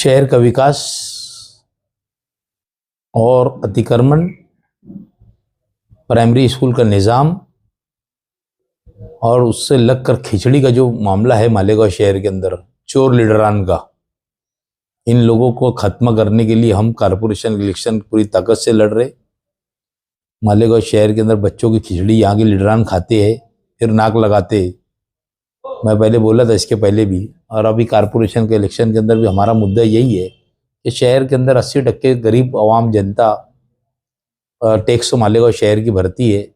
शहर का विकास और अतिक्रमण, प्राइमरी स्कूल का निज़ाम और उससे लगकर खिचड़ी का जो मामला है मालेगांव शहर के अंदर, चोर लीडरान का, इन लोगों को खत्म करने के लिए हम कारपोरेशन इलेक्शन पूरी ताकत से लड़ रहे। मालेगांव शहर के अंदर बच्चों की खिचड़ी यहाँ के लीडरान खाते हैं, फिर नाक लगाते। मैं पहले बोला था इसके पहले भी, और अभी कारपोरेशन के इलेक्शन के अंदर भी हमारा मुद्दा यही है कि शहर के अंदर 80% गरीब आवाम जनता टैक्स तो मालेगांव शहर की भरती है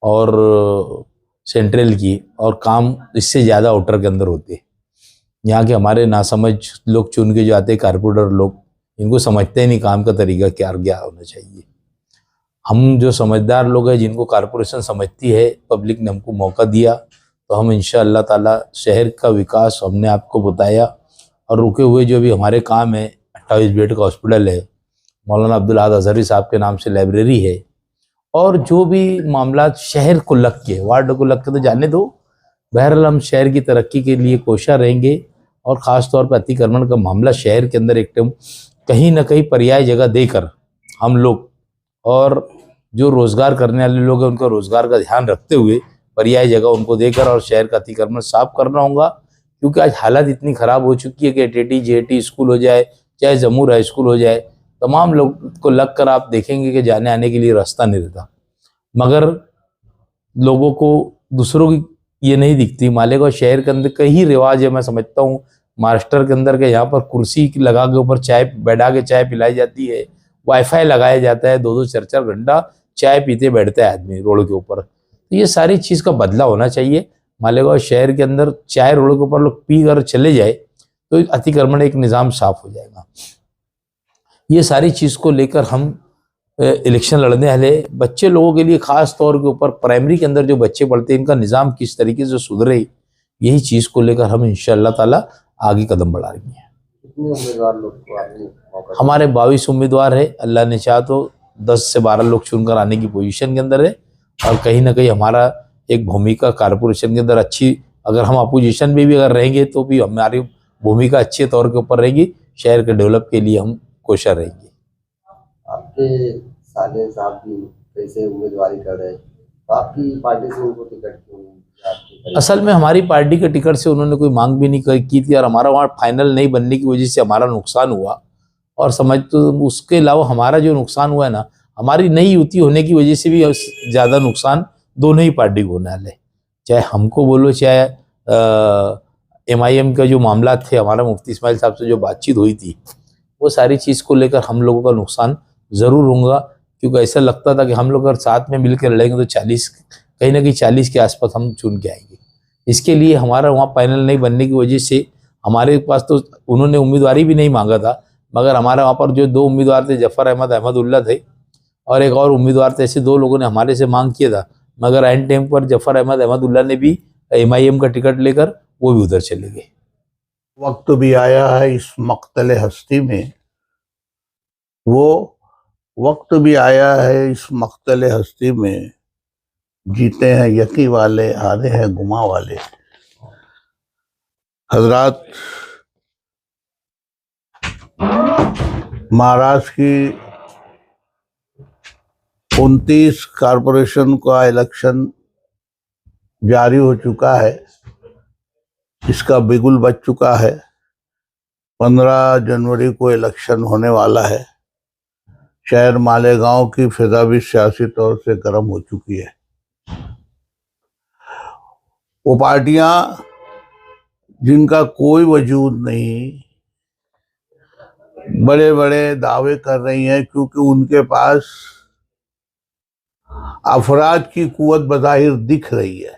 और सेंट्रल की, और काम इससे ज़्यादा आउटर के अंदर होते हैं। यहाँ के हमारे नासमझ लोग चुन के जो आते हैं कारपोरेटर लोग, इनको समझते ही नहीं काम का तरीका क्या होना चाहिए। हम जो समझदार लोग हैं, जिनको कारपोरेशन समझती है, पब्लिक ने हमको मौका दिया, तो हम इंशाअल्लाह ताला शहर का विकास हमने आपको बताया। और रुके हुए जो भी हमारे काम है, 28 बेड का हॉस्पिटल है, मौलाना अब्दुल अहद अजहरी साहब के नाम से लाइब्रेरी है, और जो भी मामला शहर को लग के, वार्ड को लग के तो जाने दो, बहरहाल हम शहर की तरक्की के लिए कोशिश रहेंगे। और ख़ास तौर पर अतिक्रमण का मामला शहर के अंदर एकदम कहीं ना कहीं पर्याय जगह देकर हम लोग, और जो रोज़गार करने वाले लोग हैं उनका रोज़गार का ध्यान रखते हुए पर्याय जगह उनको देकर और शहर का अतिक्रमण साफ करना होगा। क्योंकि आज हालत इतनी ख़राब हो चुकी है कि टेटी जेटी स्कूल हो जाए, चाहे जमूर हाई स्कूल हो जाए, तमाम लोग को लग कर आप देखेंगे कि जाने आने के लिए रास्ता नहीं रहता। मगर लोगों को दूसरों की ये नहीं दिखती। मालेगांव शहर के अंदर कई रिवाज है, मैं समझता हूँ महाराष्ट्र के अंदर के, यहाँ पर कुर्सी लगा के ऊपर चाय बैठा के चाय पिलाई जाती है, वाईफाई लगाया जाता है, 2-2 4-4 घंटा चाय पीते बैठता है आदमी रोड के ऊपर। तो ये सारी चीज़ का बदलाव होना चाहिए। मालेगांव शहर के अंदर चाय रोड के ऊपर लोग पी कर चले जाए तो अतिक्रमण एक निज़ाम साफ हो जाएगा। ये सारी चीज़ को लेकर हम इलेक्शन लड़ने वाले बच्चे लोगों के लिए, ख़ास तौर के ऊपर प्राइमरी के अंदर जो बच्चे पढ़ते हैं, इनका निज़ाम किस तरीके से सुधरे, यही चीज़ को लेकर हम इंशाअल्लाह ताला आगे कदम बढ़ा रही हैं। कितने उम्मीदवार लोग को आपने मौका? हमारे 22 उम्मीदवार है। अल्लाह ने चाहा तो 10 से 12 लोग चुनकर आने की पोजीशन के अंदर है। और कहीं ना कहीं हमारा एक भूमिका कारपोरेशन के अंदर अच्छी, अगर हम अपोजिशन में भी अगर रहेंगे तो भी हमारी भूमिका अच्छे तौर के ऊपर रहेगी। शहर के डेवलप के लिए हम कोशिश रहेंगे। आपके साले साहब भी कैसे उम्मीदवारी कर रहे हैं, तो आपकी पार्टी से उनको टिकट क्यों नहीं? असल में हमारी पार्टी के टिकट से उन्होंने कोई मांग भी नहीं की थी, और हमारा वहाँ फाइनल नहीं बनने की वजह से हमारा नुकसान हुआ। और समझ तो उसके अलावा हमारा जो नुकसान हुआ है ना, हमारी नहीं युति होने की वजह से भी ज़्यादा नुकसान दोनों ही पार्टी को होने वाले, चाहे हमको बोलो चाहे MIM का जो मामला थे, हमारा मुफ्ती इस्माइल साहब से जो बातचीत हुई थी, वो सारी चीज़ को लेकर हम लोगों का नुकसान ज़रूर होगा। क्योंकि ऐसा लगता था कि हम लोग अगर साथ में मिलकर लड़ेंगे तो 40, कहीं ना कहीं 40 के आसपास हम चुन के आएंगे। इसके लिए हमारा वहाँ फाइनल नहीं बनने की वजह से हमारे पास तो उन्होंने उम्मीदवारी भी नहीं मांगा था, मगर हमारे वहाँ पर जो 2 उम्मीदवार थे, जफ़र अहमद अहमदुल्ला थे और एक और उम्मीदवार थे, ऐसे 2 लोगों ने हमारे से मांग किया था। मगर एंड टाइम पर जफ़र अहमद अहमदुल्ला ने भी MIM का टिकट लेकर वो भी उधर चले गए। वक्त भी आया है इस मक्तल हस्ती में, वो वक्त भी आया है इस मक्तल हस्ती में, जीते हैं यकी वाले, हारे हैं गुमा वाले। हजरात, महाराष्ट्र की 29 कारपोरेशन का इलेक्शन जारी हो चुका है, इसका बिगुल बज चुका है। 15 जनवरी को इलेक्शन होने वाला है। शहर मालेगांव की फिजा भी सियासी तौर से गर्म हो चुकी है। वो पार्टियां जिनका कोई वजूद नहीं, बड़े बड़े दावे कर रही हैं क्योंकि उनके पास अफराद की कुव्वत बज़ाहिर दिख रही है,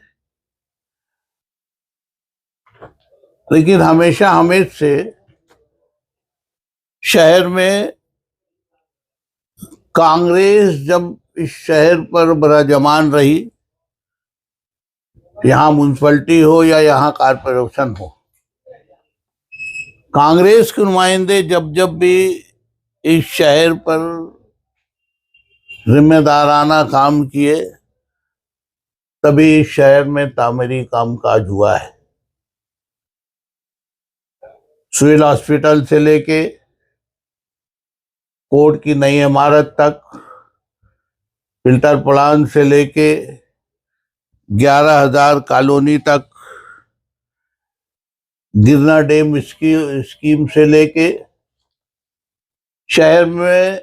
लेकिन हमेशा हमें से शहर में कांग्रेस जब इस शहर पर बराजमान रही, यहाँ म्यूनसिपैलिटी हो या यहाँ कारपोरेशन हो, कांग्रेस के नुमाइंदे जब जब भी इस शहर पर जिम्मेदाराना काम किए, तभी इस शहर में तामीरी कामकाज हुआ है। सिविल हॉस्पिटल से लेके कोर्ट की नई इमारत तक, फिल्टर प्लांट से लेके 11,000 कॉलोनी तक, गिरना डैम स्कीम से लेके शहर में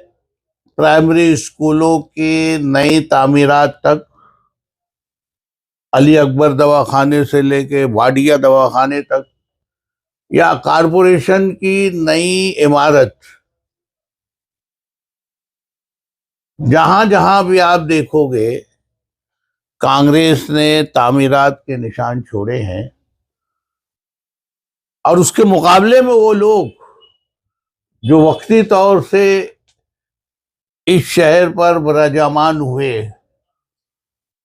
प्राइमरी स्कूलों की नई तामीरात तक, अली अकबर दवाखाने से लेके वाडिया दवाखाने तक, या कारपोरेशन की नई इमारत, जहां जहां भी आप देखोगे कांग्रेस ने तामीरात के निशान छोड़े हैं। और उसके मुकाबले में वो लोग जो वक्ती तौर से इस शहर पर विराजमान हुए,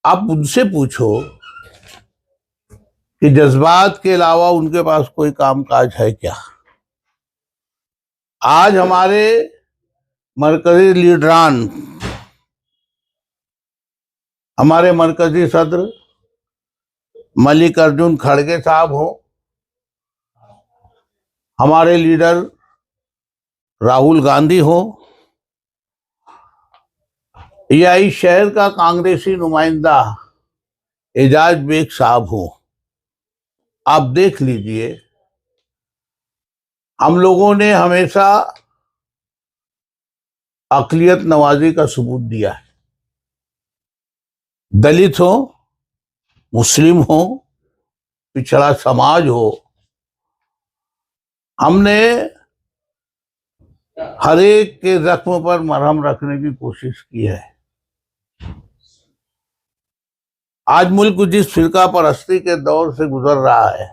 आप उनसे पूछो कि जज्बात के अलावा उनके पास कोई कामकाज है क्या। आज हमारे मरकजी लीडरान, हमारे मरकजी सदर मल्लिकार्जुन खड़गे साहब हो, हमारे लीडर राहुल गांधी हो, या इस शहर का कांग्रेसी नुमाइंदा एजाज बेग साहब हो, आप देख लीजिए, हम लोगों ने हमेशा अक़लियत नवाजी का सबूत दिया है। दलित हो, मुस्लिम हो, पिछड़ा समाज हो, हमने हर एक के जख्म पर मरहम रखने की कोशिश की है। आज मुल्क जिस फिरका परस्ती के दौर से गुजर रहा है,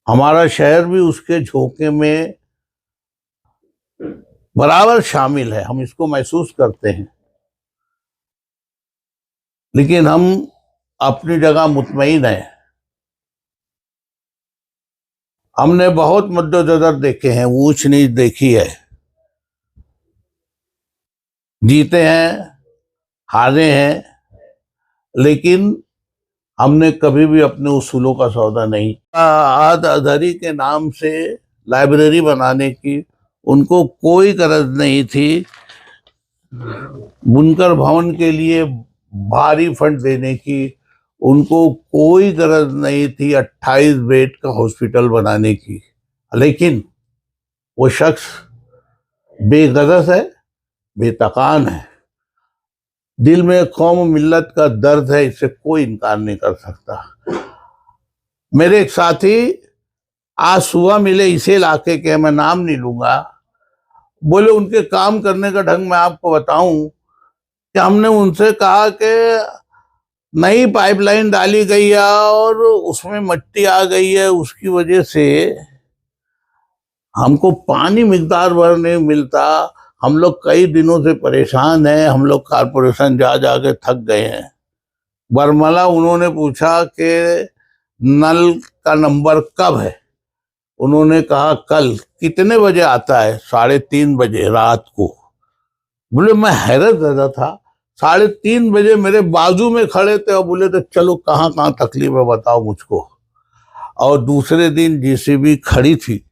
हमारा शहर भी उसके झोंके में बराबर शामिल है। हम इसको महसूस करते हैं, लेकिन हम अपनी जगह मुतमईन हैं। हमने बहुत मद्दोजर देखे हैं, ऊंच नीच देखी है, जीते हैं, हारे हैं, लेकिन हमने कभी भी अपने उसूलों का सौदा नहीं। आद अजहरी के नाम से लाइब्रेरी बनाने की उनको कोई गरज नहीं थी। बुनकर भवन के लिए भारी फंड देने की उनको कोई गरज नहीं थी। 28 बेड का हॉस्पिटल बनाने की, लेकिन वो शख्स बेगरज है, बेतकान है। दिल में कौम मिल्लत का दर्द है, इससे कोई इनकार नहीं कर सकता। मेरे एक साथी आज सुबह मिले इसे इलाके के, मैं नाम नहीं लूंगा, बोले उनके काम करने का ढंग मैं आपको बताऊं कि हमने उनसे कहा कि नई पाइपलाइन डाली गई है और उसमें मिट्टी आ गई है, उसकी वजह से हमको पानी मिकदार भर नहीं मिलता। हम लोग कई दिनों से परेशान हैं, हम लोग कारपोरेशन जा के थक गए हैं। बरमला उन्होंने पूछा कि नल का नंबर कब है? उन्होंने कहा कल। कितने बजे आता है? 3:30 बजे रात को। बोले मैं हैरत ज़्यादा था, 3:30 बजे मेरे बाजू में खड़े थे और बोले तो चलो कहाँ कहाँ तकलीफ है बताओ मुझको। और दूसरे दिन जेसीबी खड़ी थी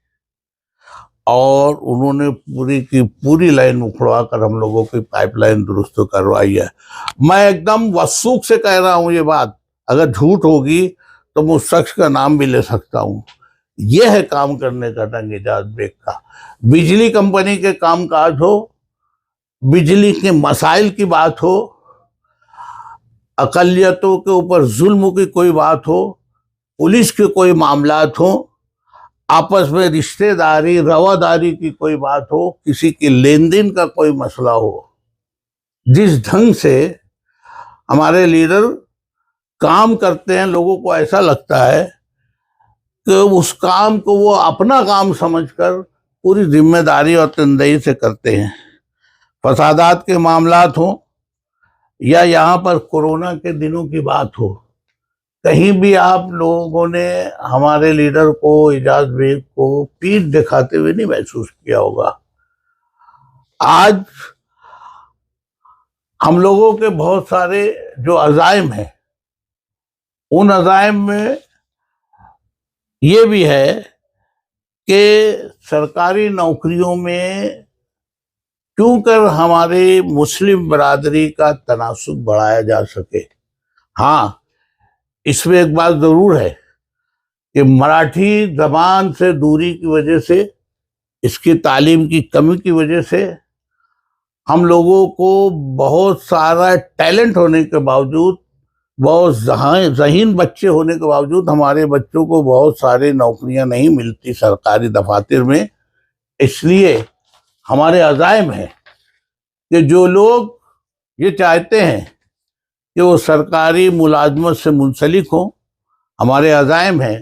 और उन्होंने पूरी की पूरी लाइन उखड़वा कर हम लोगों की पाइपलाइन दुरुस्त करवाई है। मैं एकदम वसूख से कह रहा हूँ ये बात, अगर झूठ होगी तो मैं उस शख्स का नाम भी ले सकता हूँ। यह है काम करने का ढंग एजाज बेग का। बिजली कंपनी के कामकाज हो, बिजली के मसाइल की बात हो, अकलियतों के ऊपर जुल्म की कोई बात हो, पुलिस के कोई मामलात हो, आपस में रिश्तेदारी रवादारी की कोई बात हो, किसी की लेन देन का कोई मसला हो, जिस ढंग से हमारे लीडर काम करते हैं, लोगों को ऐसा लगता है कि उस काम को वो अपना काम समझकर पूरी जिम्मेदारी और तनदेही से करते हैं। फसादात के मामलात हो या यहाँ पर कोरोना के दिनों की बात हो, कहीं भी आप लोगों ने हमारे लीडर को, एजाज बेग को पीठ दिखाते हुए नहीं महसूस किया होगा। आज हम लोगों के बहुत सारे जो अज़ाइम हैं, उन अज़ाइम में ये भी है कि सरकारी नौकरियों में क्यों कर हमारे मुस्लिम बरादरी का तनासुब बढ़ाया जा सके। हाँ, इसमें एक बात जरूर है कि मराठी जबान से दूरी की वजह से, इसकी तालीम की कमी की वजह से हम लोगों को बहुत सारा टैलेंट होने के बावजूद, बहुत ज़हीन बच्चे होने के बावजूद हमारे बच्चों को बहुत सारी नौकरियां नहीं मिलती सरकारी दफातर में। इसलिए हमारे अज़ाइम है कि जो लोग ये चाहते हैं कि वो सरकारी मुलाजमत से मुंसलिक हों, हमारे अज़ाइम है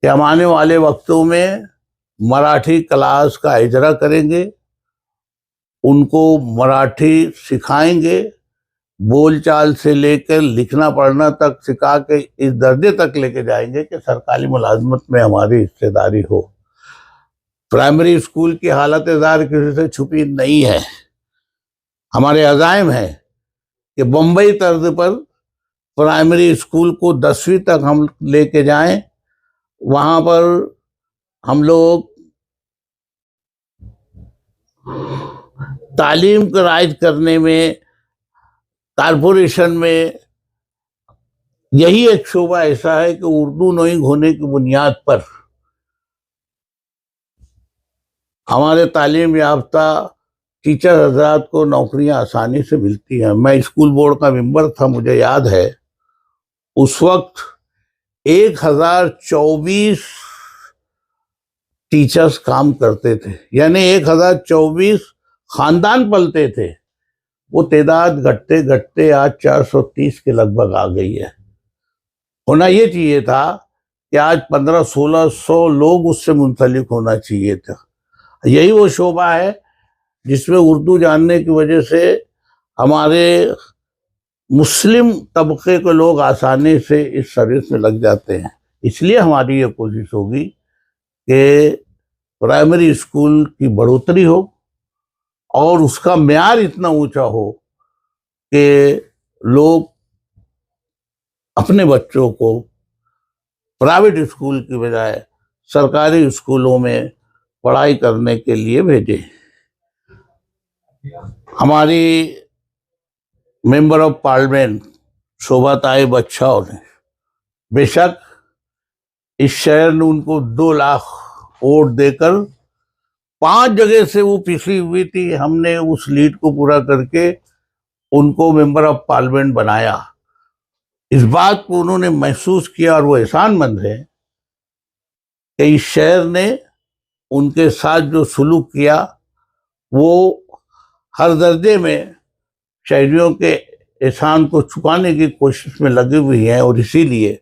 कि हम आने वाले वक्तों में मराठी क्लास का इजरा करेंगे, उनको मराठी सिखाएंगे, बोलचाल से लेकर लिखना पढ़ना तक सिखा के इस दर्जे तक लेके जाएंगे कि सरकारी मुलाजमत में हमारी हिस्सेदारी हो। प्राइमरी स्कूल की हालत ज़ाहिर किसी से छुपी नहीं है। हमारे अज़ाइम है कि बम्बई तर्ज पर प्राइमरी स्कूल को 10वीं तक हम लेके जाएं। वहाँ पर हम लोग तालीम को राइज करने में कारपोरेशन में यही एक शोबा ऐसा है कि उर्दू नोइंग होने की बुनियाद पर हमारे तालीम याफ्ता टीचर हजरात को नौकरियां आसानी से मिलती हैं। मैं स्कूल बोर्ड का मेंबर था, मुझे याद है उस वक्त 1024 टीचर्स काम करते थे, यानी 1024 खानदान पलते थे। वो तादाद घटते घटते आज 430 के लगभग आ गई है। होना ये चाहिए था कि आज 1500-1600 लोग उससे मुंसलिक होना चाहिए था। यही वो शोबा है जिसमें उर्दू जानने की वजह से हमारे मुस्लिम तबके के लोग आसानी से इस सर्विस में लग जाते हैं। इसलिए हमारी ये कोशिश होगी कि प्राइमरी स्कूल की बढ़ोतरी हो और उसका म्यार इतना ऊंचा हो कि लोग अपने बच्चों को प्राइवेट स्कूल की बजाय सरकारी स्कूलों में पढ़ाई करने के लिए भेजें। हमारी मेंबर ऑफ पार्लियामेंट शोभा ताई बच्चाओं ने, बेशक इस शहर ने उनको 2 लाख वोट देकर 5 जगह से वो पिछड़ी हुई थी, हमने उस लीड को पूरा करके उनको मेंबर ऑफ पार्लियामेंट बनाया। इस बात को उन्होंने महसूस किया और वो एहसानमंद है कि इस शहर ने उनके साथ जो सुलूक किया वो हर दर्जे में शहरियों के एहसान को चुकाने की कोशिश में लगी हुई है। और इसीलिए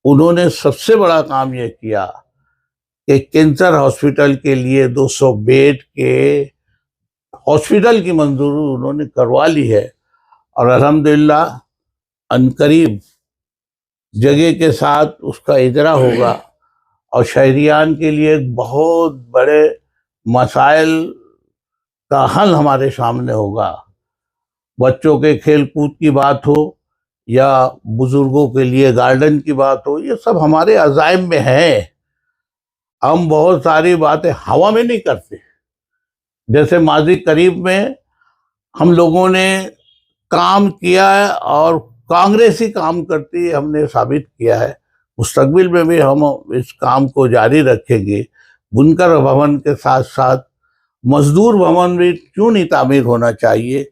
उन्होंने सबसे बड़ा काम यह किया कि कैंसर हॉस्पिटल के लिए 200 बेड के हॉस्पिटल की मंजूरी उन्होंने करवा ली है और अल्हम्दुलिल्लाह अनकरीब जगह के साथ उसका इजरा होगा और शहरियान के लिए एक बहुत बड़े मसाइल का हल हमारे सामने होगा। बच्चों के खेल कूद की बात हो या बुजुर्गों के लिए गार्डन की बात हो, ये सब हमारे अज़ाइम में है। हम बहुत सारी बातें हवा में नहीं करते। जैसे माजी करीब में हम लोगों ने काम किया है और कांग्रेस ही काम करती है, हमने साबित किया है। मुस्तकबिल में भी हम इस काम को जारी रखेंगे। बुनकर भवन के साथ साथ मजदूर भवन भी क्यों नहीं तामीर होना चाहिए,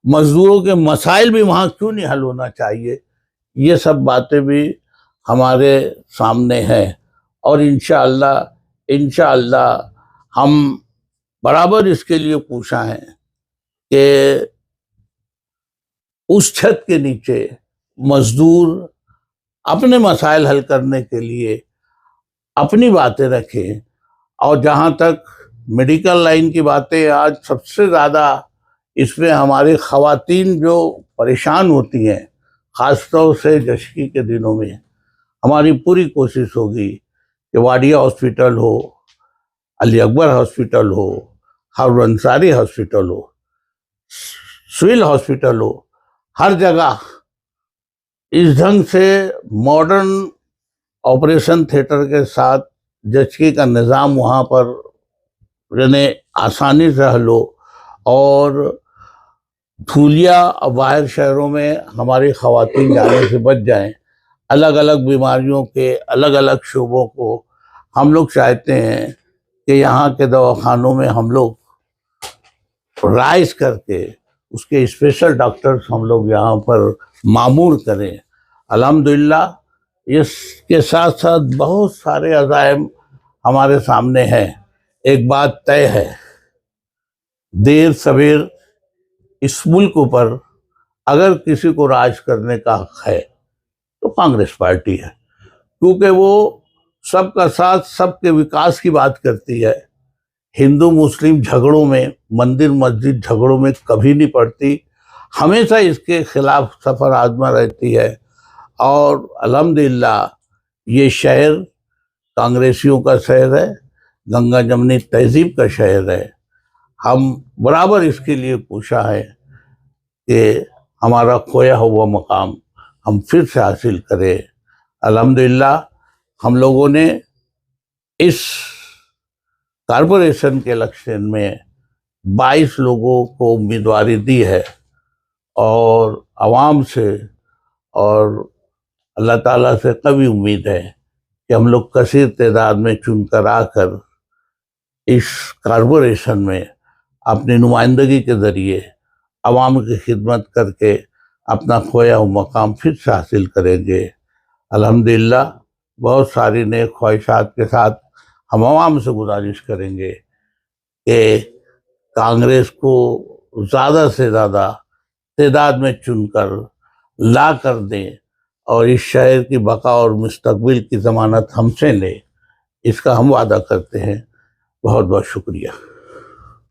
मजदूरों के मसाइल भी वहाँ क्यों नहीं हल होना चाहिए, ये सब बातें भी हमारे सामने हैं। और इंशाअल्लाह हम बराबर इसके लिए पूछा है कि उस छत के नीचे मजदूर अपने मसाइल हल करने के लिए अपनी बातें रखें। और जहाँ तक मेडिकल लाइन की बातें, आज सबसे ज़्यादा इसमें हमारी ख़वातीन जो परेशान होती हैं, ख़ासतौर से जश्की के दिनों में, हमारी पूरी कोशिश होगी कि वाडिया हॉस्पिटल हो, अली अकबर हॉस्पिटल हो, हारून अंसारी हॉस्पिटल हो, सिविल हॉस्पिटल हो, हर जगह इस ढंग से मॉडर्न ऑपरेशन थिएटर के साथ जचके का निज़ाम वहाँ पर यानी आसानी से हल हो, और धूलिया और बाहर शहरों में हमारी ख़वातीन जाने से बच जाएं। अलग अलग बीमारियों के अलग अलग शोबों को हम लोग चाहते हैं कि यहाँ के दवाखानों में हम लोग राइज करके उसके स्पेशल डॉक्टर्स हम लोग यहाँ पर मामूर करें। अल्हम्दुलिल्लाह इसके साथ साथ बहुत सारे अज़ाइम हमारे सामने हैं। एक बात तय है, देर सवेर इस मुल्क पर अगर किसी को राज करने का हक है तो कांग्रेस पार्टी है, क्योंकि वो सबका साथ सबके विकास की बात करती है। हिंदू मुस्लिम झगड़ों में, मंदिर मस्जिद झगड़ों में कभी नहीं पड़ती, हमेशा इसके खिलाफ सफ़र आजमा रहती है। और अल्हम्दुलिल्लाह ये शहर कांग्रेसियों का शहर है, गंगा जमनी तहजीब का शहर है। हम बराबर इसके लिए पूछा है कि हमारा खोया हुआ मकाम हम फिर से हासिल करें। अल्हम्दुलिल्लाह हम लोगों ने इस कॉरपोरेशन के इलेक्शन में 22 लोगों को उम्मीदवारी दी है, और आवाम से और अल्लाह ताला से कभी उम्मीद है कि हम लोग कसीर तादाद में चुनकर आकर इस कॉरपोरेशन में अपनी नुमाइंदगी के ज़रिए आवाम की खिदमत करके अपना खोया हुआ मकाम फिर से हासिल करेंगे। अल्हम्दुलिल्लाह बहुत सारी नेक ख्वाहिशात के साथ हम आवाम से गुजारिश करेंगे कि कांग्रेस को ज़्यादा से ज़्यादा तादाद में चुनकर ला कर दें और इस शहर की बका और मुस्तकबिल की ज़मानत हमसे लें। इसका हम वादा करते हैं। बहुत बहुत शुक्रिया।